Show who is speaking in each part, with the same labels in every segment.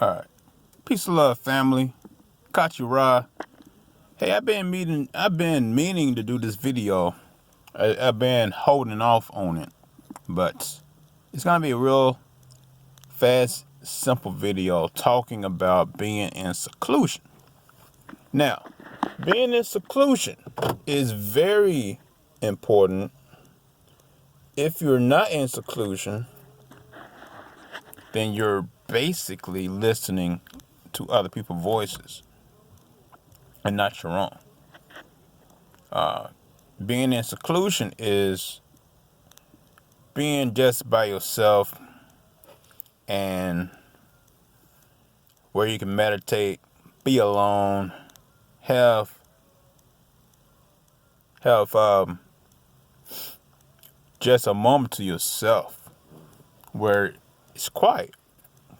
Speaker 1: Alright. Peace of love, family. Kachira. Hey, I've been meaning to do this video. I've been holding off on it. But it's gonna be a real fast, simple video talking about being in seclusion. Now, being in seclusion is very important. If you're not in seclusion, then you're basically listening to other people's voices and not your own. Being in seclusion is being just by yourself and where you can meditate, be alone, have just a moment to yourself where it's quiet,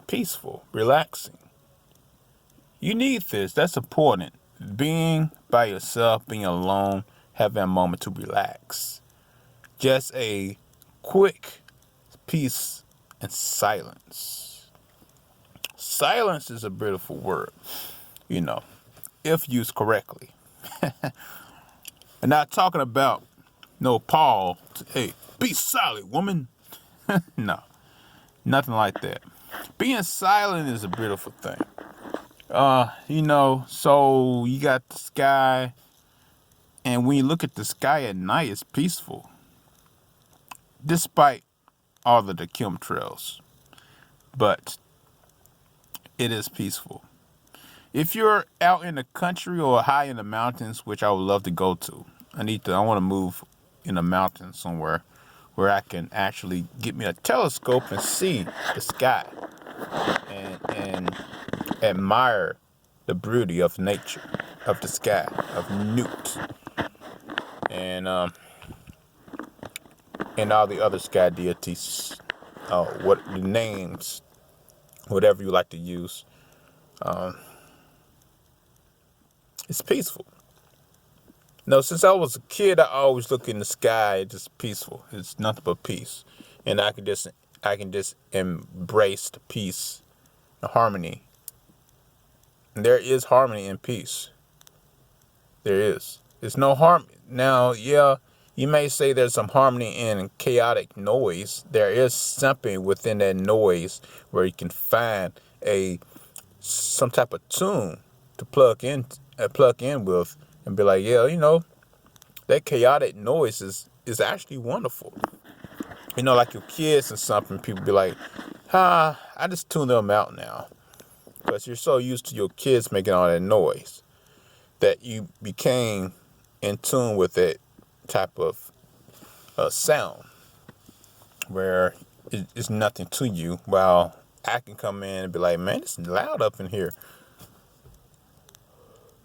Speaker 1: peaceful, relaxing. You need this. That's important. Being by yourself, being alone, having a moment to relax. Just a quick peace and silence. Silence is a beautiful word, if used correctly. And not talking about Paul, hey, be silent, woman. No, nothing like that. Being silent is a beautiful thing. So you got the sky, and when you look at the sky at night, it's peaceful. Despite all of the chemtrails, but it is peaceful. If you're out in the country or high in the mountains, which I would love to go to, I want to move in the mountains somewhere where I can actually get me a telescope and see the sky and admire the beauty of nature, of the sky, of Newt, and all the other sky deities, what the names, whatever you like to use. It's peaceful. Since I was a kid, I always look in the sky. It's just peaceful. It's nothing but peace, and I can just embrace the peace, the harmony. And there is harmony in peace. There is. There's no harm. Now, yeah, you may say there's some harmony in chaotic noise. There is something within that noise where you can find some type of tune to plug in with and be like, yeah, that chaotic noise is actually wonderful. Like your kids and something, people be like, I just tune them out now. Because you're so used to your kids making all that noise that you became in tune with that type of sound where it's nothing to you, while I can come in and be like, man, it's loud up in here.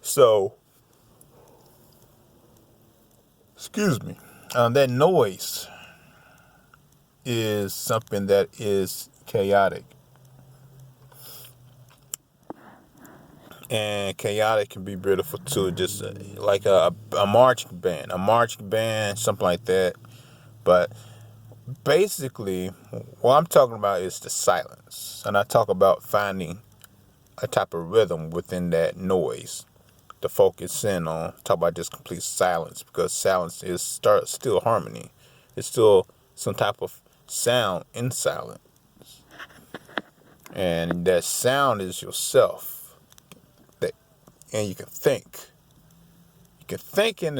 Speaker 1: So, excuse me, that noise is something that is chaotic. And chaotic can be beautiful too, just like a marching band, something like that. But basically, what I'm talking about is the silence. And I talk about finding a type of rhythm within that noise to focus in on. Talk about just complete silence, because silence is still harmony. It's still some type of sound in silence. And that sound is yourself. And you can think. You can think in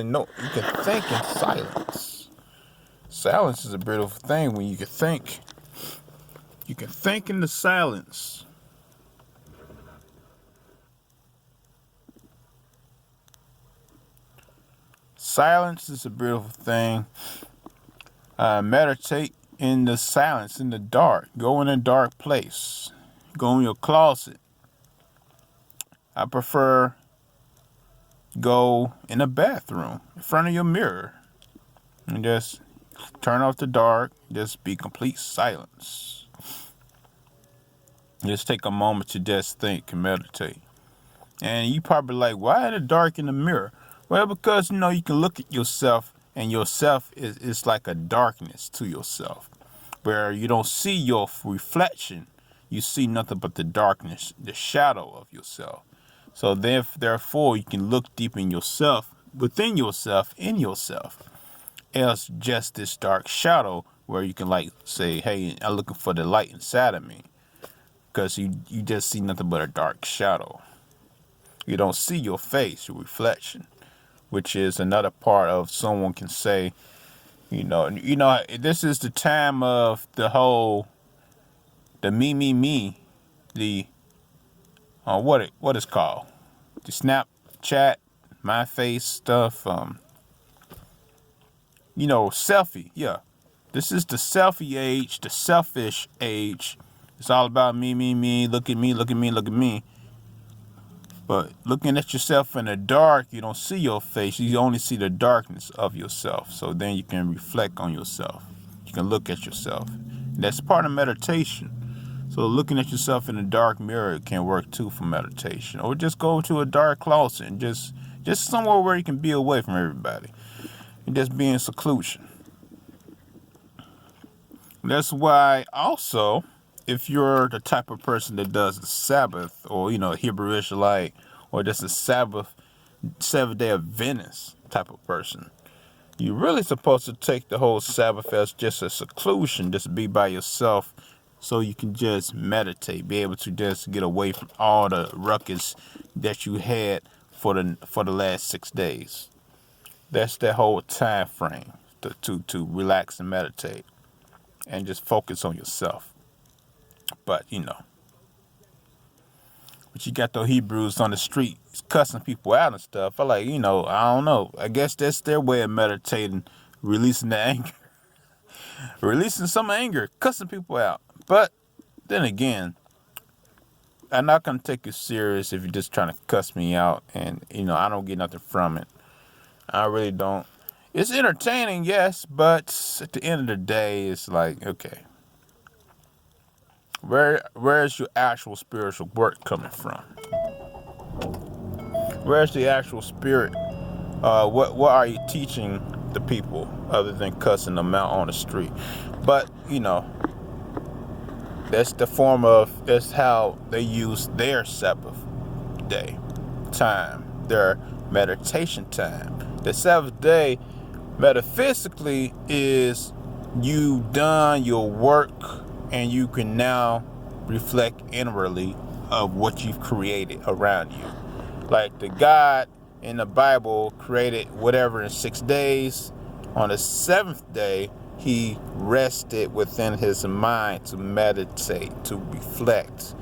Speaker 1: silence. Silence is a beautiful thing when you can think. You can think in the silence. Silence is a beautiful thing. Meditate in the silence, in the dark. Go in a dark place. Go in your closet. I prefer go in a bathroom in front of your mirror and just turn off the dark. Just be complete silence. Just take a moment to just think and meditate. And you probably like, why in the dark in the mirror? Well, because you can look at yourself, and yourself is like a darkness to yourself, where you don't see your reflection. you see nothing but the darkness, the shadow of yourself. So therefore, you can look deep in yourself, within yourself, in yourself. Else, just this dark shadow where you can like say, "Hey, I'm looking for the light inside of me," because you just see nothing but a dark shadow. You don't see your face, your reflection, which is another part of someone can say, this is the time of the me, the what is called the Snapchat, my face stuff, selfie. Yeah, this is the selfie age, the selfish age. It's all about me. Look at me, look at me, look at me. But looking at yourself in the dark, you don't see your face. You only see the darkness of yourself. So then you can reflect on yourself. You can look at yourself. That's part of meditation. So looking at yourself in a dark mirror can work too for meditation. Or just go to a dark closet and just somewhere where you can be away from everybody. And just be in seclusion. That's why also, if you're the type of person that does the Sabbath, or Hebrew Israelite, or just a Sabbath, 7-day Adventist type of person, you're really supposed to take the whole Sabbath as just a seclusion, just be by yourself, so you can just meditate, be able to just get away from all the ruckus that you had for the last 6 days. That's that whole time frame to relax and meditate, and just focus on yourself. But you got those Hebrews on the street cussing people out and stuff. I don't know. I guess that's their way of meditating, releasing the anger, releasing some anger, cussing people out. But then again, I'm not gonna take you serious if you're just trying to cuss me out, and I don't get nothing from it. I really don't. It's entertaining, yes, but at the end of the day, it's like, okay. Where's your actual spiritual work coming from? Where's the actual spirit? What are you teaching the people other than cussing them out on the street? But that's how they use their Sabbath day time, their meditation time. The Sabbath day, metaphysically, is you done your work, and you can now reflect inwardly of what you've created around you. Like the God in the Bible created whatever in 6 days. On the 7th day, he rested within his mind to meditate, to reflect,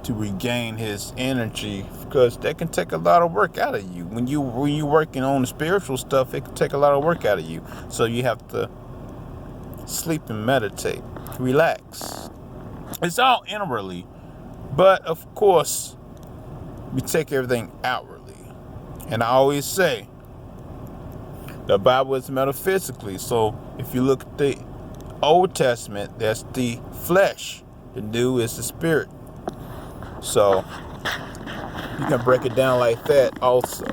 Speaker 1: to regain his energy, because that can take a lot of work out of you. When you're working on the spiritual stuff, it can take a lot of work out of you. So you have to sleep and meditate, relax. It's all inwardly, but of course we take everything outwardly. And I always say the Bible is metaphysically. So if you look at the Old Testament, that's the flesh. The new is the spirit. So you can break it down like that also.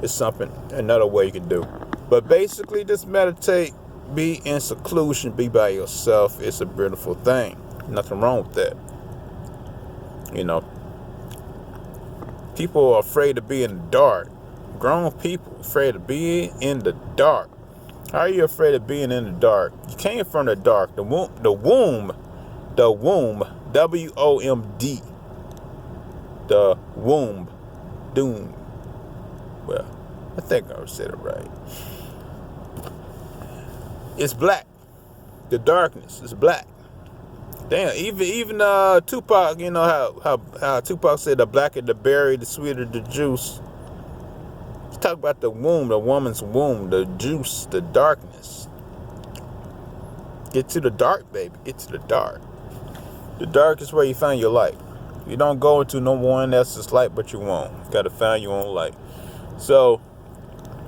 Speaker 1: It's another way you can do. But basically, just meditate. Be in seclusion, be by yourself. It's a beautiful thing. Nothing wrong with that. People are afraid to be in the dark. Grown people afraid to be in the dark. How are you afraid of being in the dark? You came from the dark. The womb, W-O-M-D. The womb, doom. Well, I think I said it right. It's black. The darkness is black. Damn, even Tupac, how Tupac said, the blacker the berry, the sweeter the juice. Let's talk about the womb, the woman's womb, the juice, the darkness. Get to the dark, baby. Get to the dark. The dark is where you find your light. You don't go into no one else's light, but you won't. You gotta find your own light. So,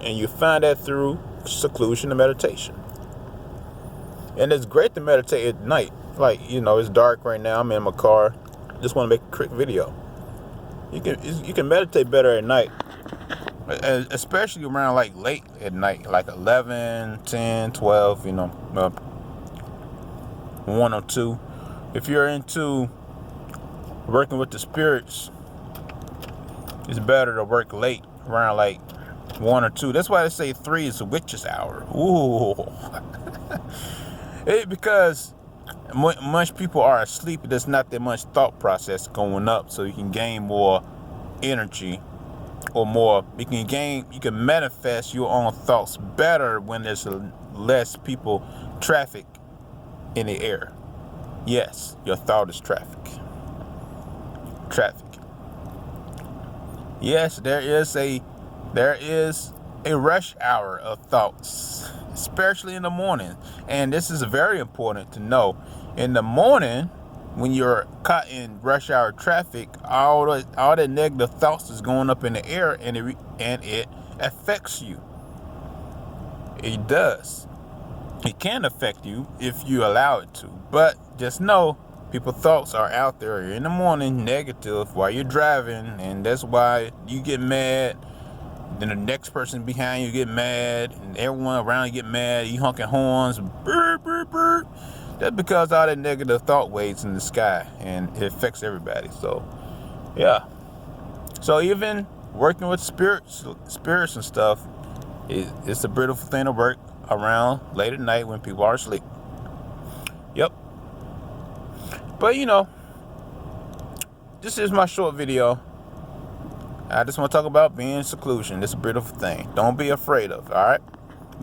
Speaker 1: and you find that through seclusion and meditation. And it's great to meditate at night. Like, it's dark right now. I'm in my car. Just want to make a quick video. You can meditate better at night. Especially around like late at night. Like 11, 10, 12, 1 or 2. If you're into working with the spirits, it's better to work late, around like 1 or 2. That's why they say 3 is a witch's hour. Ooh. Because much people are asleep, there's not that much thought process going up, so you can gain more energy, or more, you can manifest your own thoughts better when there's less people, traffic in the air. Yes, your thought is traffic. Yes, there is a rush hour of thoughts, especially in the morning. And this is very important to know. In the morning, when you're caught in rush hour traffic, all the negative thoughts is going up in the air, and it affects you. It does. It can affect you if you allow it to. But just know, people's thoughts are out there in the morning, negative, while you're driving, and that's why you get mad. Then the next person behind you get mad, and everyone around you get mad. You honking horns, burr, burr, burr. That's because all that negative thought waves in the sky, and it affects everybody. So, yeah. So even working with spirits and stuff, it's a beautiful thing to work around late at night when people are asleep. Yep. But this is my short video. I just want to talk about being in seclusion. It's a beautiful thing. Don't be afraid of it, all right?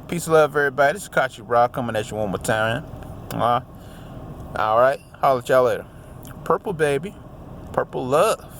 Speaker 1: Peace and love, everybody. This is Kachi Rock coming at you one more time. All right. Holler at y'all later. Purple, baby. Purple love.